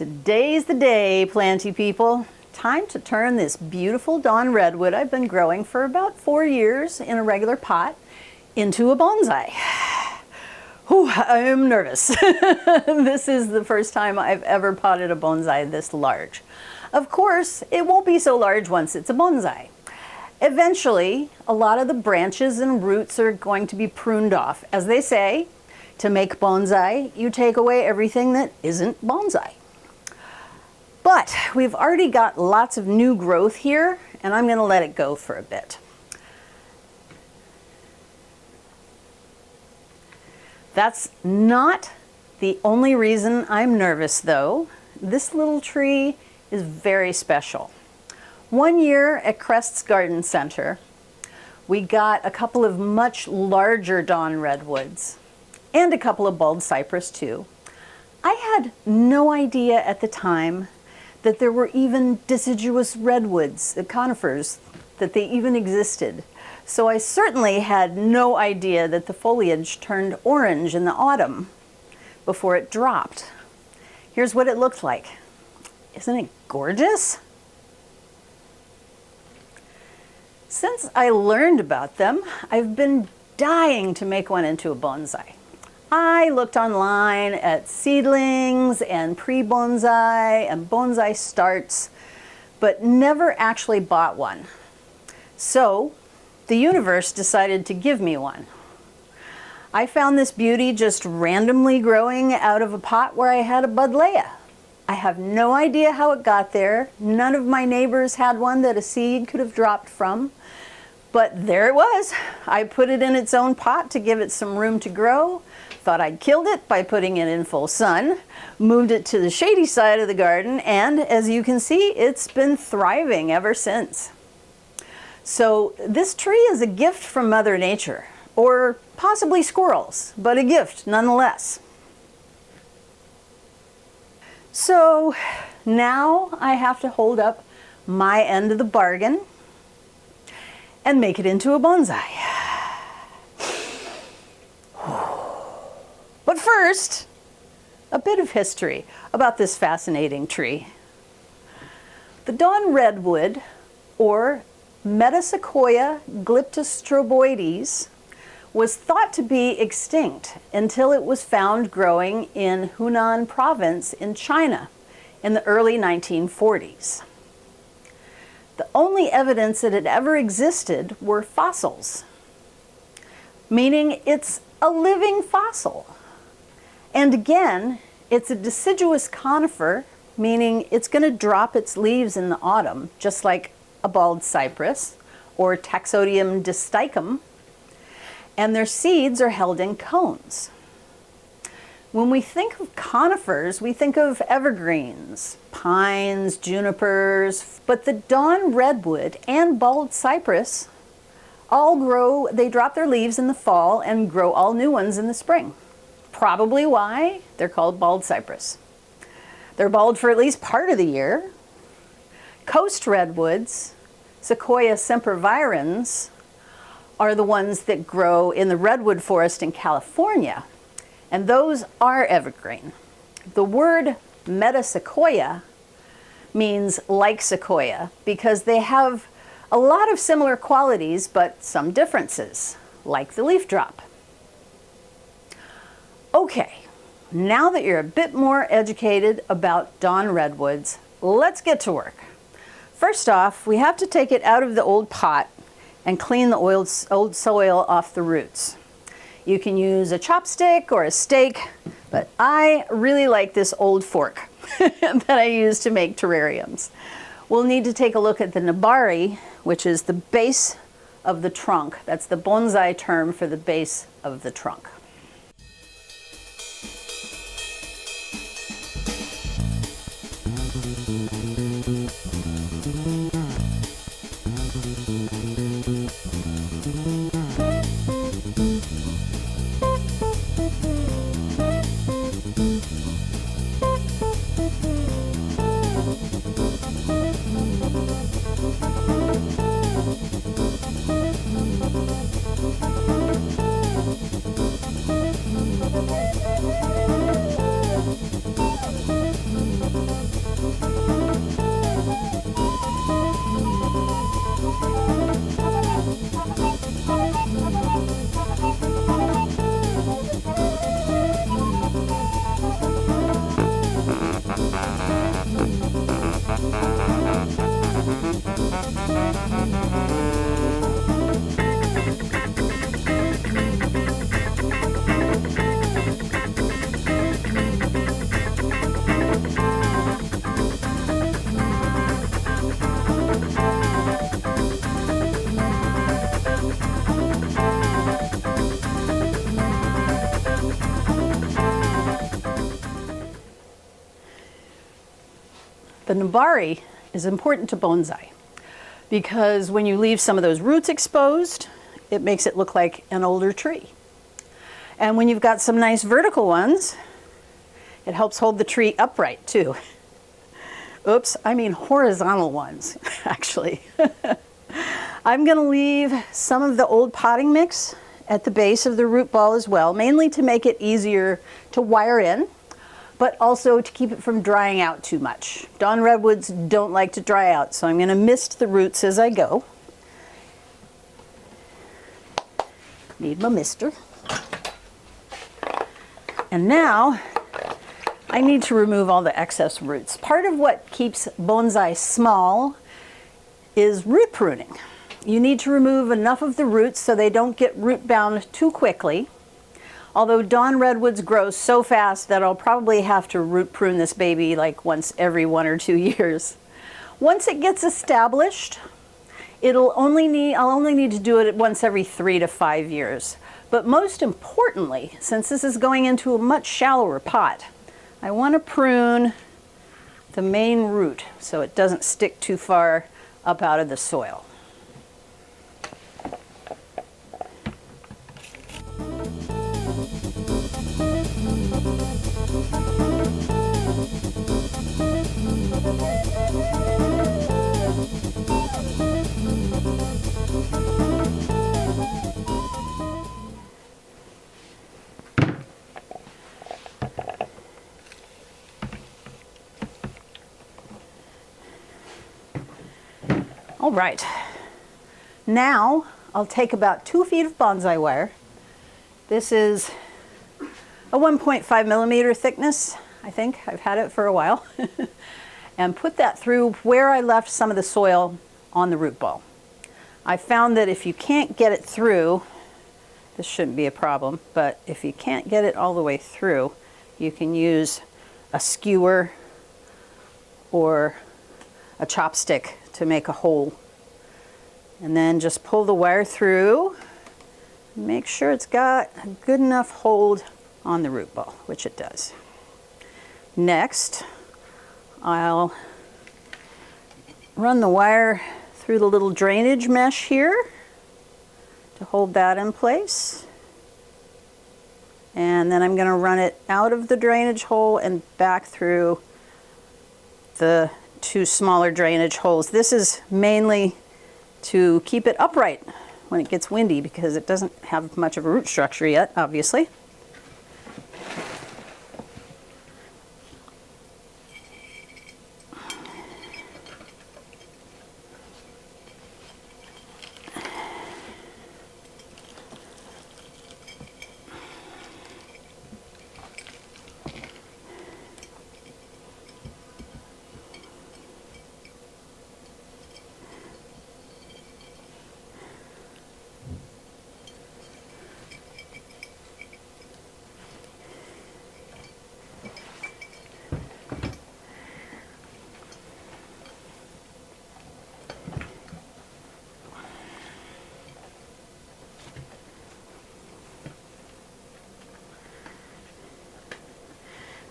Today's the day, planty people. Time to turn this beautiful dawn redwood I've been growing for about 4 years in a regular pot into a bonsai. Whew, I'm nervous. This is the first time I've ever potted a bonsai this large. Of course, it won't be so large once it's a bonsai. Eventually, a lot of the branches and roots are going to be pruned off. As they say, to make bonsai, you take away everything that isn't bonsai. But we've already got lots of new growth here, and I'm going to let it go for a bit. That's not the only reason I'm nervous, though. This little tree is very special. One year at Crest's Garden Center, we got a couple of much larger dawn redwoods and a couple of bald cypress too. I had no idea at the time that there were even deciduous redwoods, the conifers, that they even existed. So I certainly had no idea that the foliage turned orange in the autumn before it dropped. Here's what it looked like. Isn't it gorgeous? Since I learned about them, I've been dying to make one into a bonsai. I looked online at seedlings and pre-bonsai and bonsai starts, but never actually bought one. So the universe decided to give me one. I found this beauty just randomly growing out of a pot where I had a buddleia. I have no idea how it got there. None of my neighbors had one that a seed could have dropped from. But there it was. I put it in its own pot to give it some room to grow. Thought I'd killed it by putting it in full sun, moved it to the shady side of the garden, and as you can see, it's been thriving ever since. So this tree is a gift from Mother Nature, or possibly squirrels, but a gift nonetheless. So now I have to hold up my end of the bargain and make it into a bonsai. But first, a bit of history about this fascinating tree. The dawn redwood, or Metasequoia glyptostroboides, was thought to be extinct until it was found growing in Hunan province in China in the early 1940s. The only evidence that it ever existed were fossils, meaning it's a living fossil. And again, it's a deciduous conifer, meaning it's going to drop its leaves in the autumn, just like a bald cypress or Taxodium distichum, and their seeds are held in cones. When we think of conifers, we think of evergreens, pines, junipers, but the dawn redwood and bald cypress all grow, they drop their leaves in the fall and grow all new ones in the spring. Probably why they're called bald cypress. They're bald for at least part of the year. Coast redwoods, Sequoia sempervirens, are the ones that grow in the redwood forest in California, and those are evergreen. The word metasequoia means like sequoia because they have a lot of similar qualities but some differences, like the leaf drop. Okay, now that you're a bit more educated about dawn redwoods, let's get to work. First off, we have to take it out of the old pot and clean the old soil off the roots. You can use a chopstick or a stake, but I really like this old fork that I use to make terrariums. We'll need to take a look at the Nebari, which is the base of the trunk. That's the bonsai term for the base of the trunk. The Nebari is important to bonsai because when you leave some of those roots exposed, it makes it look like an older tree. And when you've got some nice vertical ones, it helps hold the tree upright too. Oops, I mean horizontal ones, actually. I'm gonna leave some of the old potting mix at the base of the root ball as well, mainly to make it easier to wire in, but also to keep it from drying out too much. Dawn redwoods don't like to dry out, so I'm gonna mist the roots as I go. Need my mister. And now, I need to remove all the excess roots. Part of what keeps bonsai small is root pruning. You need to remove enough of the roots so they don't get root bound too quickly. Although dawn redwoods grow so fast that I'll probably have to root prune this baby like once every 1 or 2 years. Once it gets established, I'll only need to do it once every 3 to 5 years. But most importantly, since this is going into a much shallower pot, I want to prune the main root so it doesn't stick too far up out of the soil. All right, now I'll take about 2 feet of bonsai wire. This is a 1.5 millimeter thickness, I think. I've had it for a while. And put that through where I left some of the soil on the root ball. I found that if you can't get it through, this shouldn't be a problem, but if you can't get it all the way through, you can use a skewer or a chopstick to make a hole. And then just pull the wire through. Make sure it's got a good enough hold on the root ball, which it does. Next, I'll run the wire through the little drainage mesh here to hold that in place. And then I'm going to run it out of the drainage hole and back through the 2 smaller drainage holes. This is mainly to keep it upright when it gets windy because it doesn't have much of a root structure yet, obviously.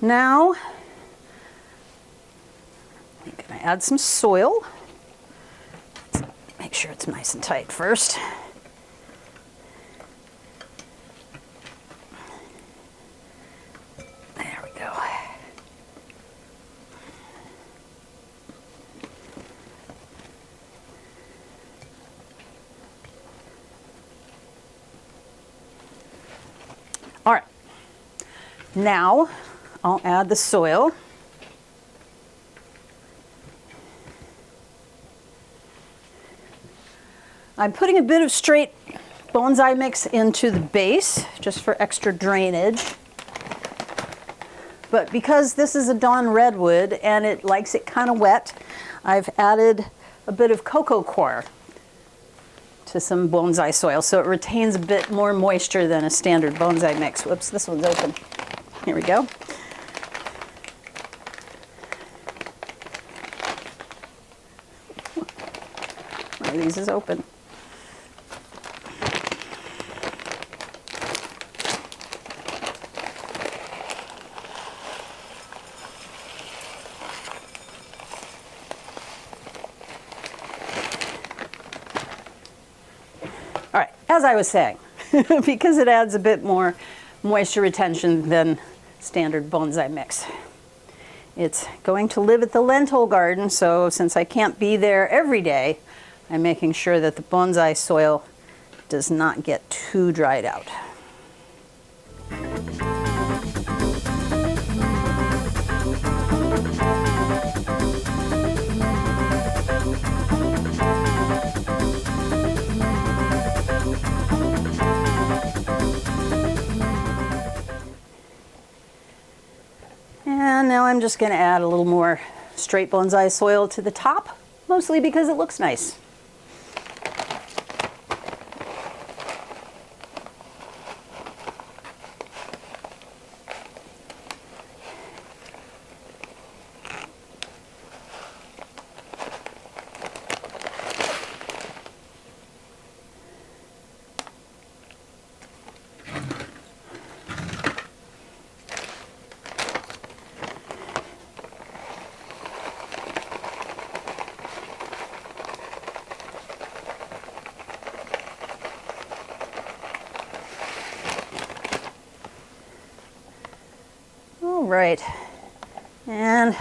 Now, I'm going to add some soil. Let's make sure it's nice and tight first. There we go. All right. Now, I'll add the soil. I'm putting a bit of straight bonsai mix into the base just for extra drainage. But because this is a dawn redwood and it likes it kind of wet, I've added a bit of Coco Coir to some bonsai soil so it retains a bit more moisture than a standard bonsai mix. Whoops, this one's open. Here we go. One of these is open. as I was saying, because it adds a bit more moisture retention than standard bonsai mix. It's going to live at the lentil garden, so since I can't be there every day, I'm making sure that the bonsai soil does not get too dried out. And now I'm just going to add a little more straight bonsai soil to the top, mostly because it looks nice. Right, and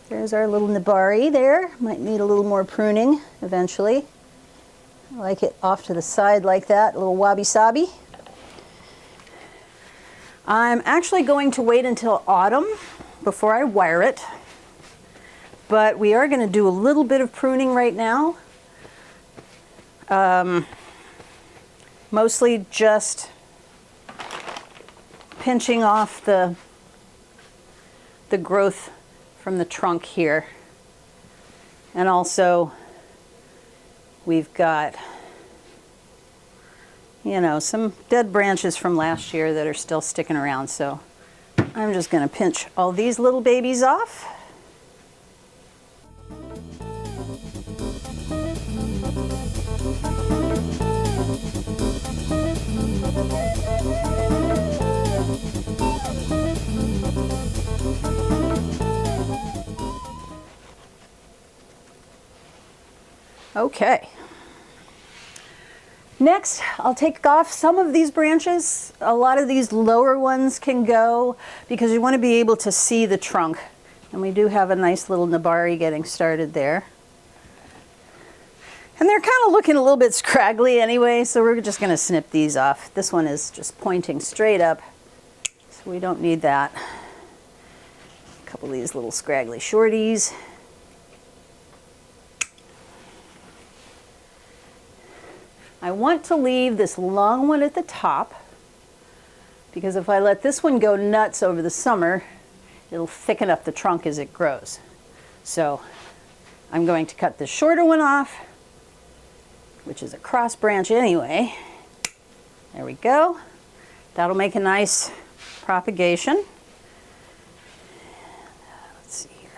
there's our little Nebari there. Might need a little more pruning eventually. I like it off to the side like that, a little wabi-sabi. I'm actually going to wait until autumn before I wire it, but we are going to do a little bit of pruning right now. Mostly just pinching off the growth from the trunk here. And also we've got, you know, some dead branches from last year that are still sticking around. So I'm just going to pinch all these little babies off. Okay. Next, I'll take off some of these branches. A lot of these lower ones can go because you want to be able to see the trunk. And we do have a nice little Nebari getting started there. And they're kind of looking a little bit scraggly anyway, so we're just going to snip these off. This one is just pointing straight up, so we don't need that. A couple of these little scraggly shorties. I want to leave this long one at the top because if I let this one go nuts over the summer, it'll thicken up the trunk as it grows. So I'm going to cut the shorter one off, which is a cross branch anyway. There we go. That'll make a nice propagation. Let's see here.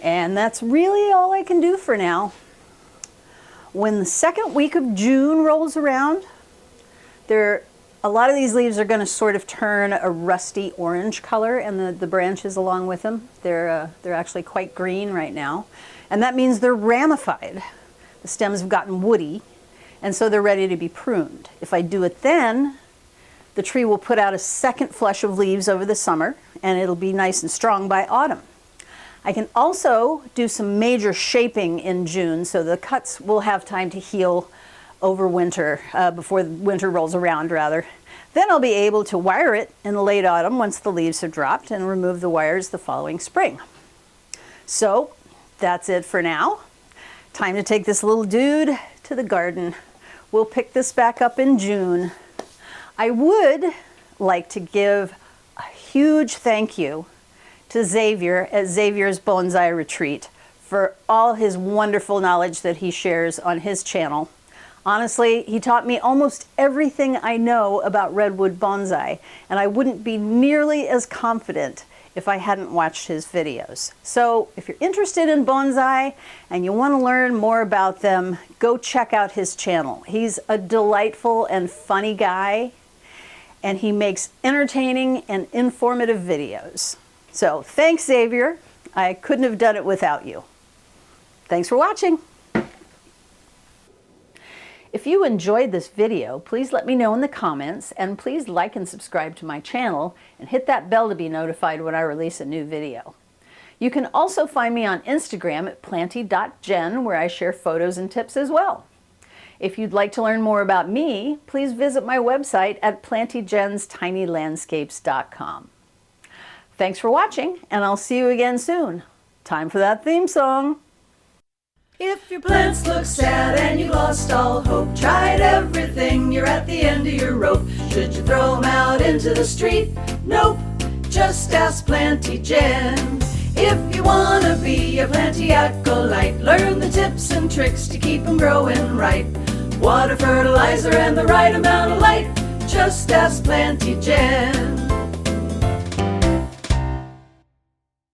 And that's really all I can do for now. When the second week of June rolls around, a lot of these leaves are going to sort of turn a rusty orange color, and the branches along with them, they're actually quite green right now. And that means they're ramified. The stems have gotten woody, and so they're ready to be pruned. If I do it then, the tree will put out a second flush of leaves over the summer, and it'll be nice and strong by autumn. I can also do some major shaping in June, so the cuts will have time to heal over winter, before winter rolls around rather. Then I'll be able to wire it in the late autumn once the leaves have dropped and remove the wires the following spring. So that's it for now. Time to take this little dude to the garden. We'll pick this back up in June. I would like to give a huge thank you to Xavier at Xavier's Bonsai Retreat for all his wonderful knowledge that he shares on his channel. Honestly, he taught me almost everything I know about redwood bonsai, and I wouldn't be nearly as confident if I hadn't watched his videos. So if you're interested in bonsai and you want to learn more about them, go check out his channel. He's a delightful and funny guy, and he makes entertaining and informative videos. So thanks, Xavier. I couldn't have done it without you. Thanks for watching. If you enjoyed this video, please let me know in the comments, and please like and subscribe to my channel and hit that bell to be notified when I release a new video. You can also find me on Instagram at planty.jen, where I share photos and tips as well. If you'd like to learn more about me, please visit my website at plantyjenstinylandscapes.com. Thanks for watching, and I'll see you again soon. Time for that theme song. If your plants look sad and you've lost all hope, tried everything, you're at the end of your rope, should you throw them out into the street? Nope, just ask Planty Jen. If you want to be a planty acolyte, learn the tips and tricks to keep them growing right. Water, fertilizer, and the right amount of light, just ask Planty Jen.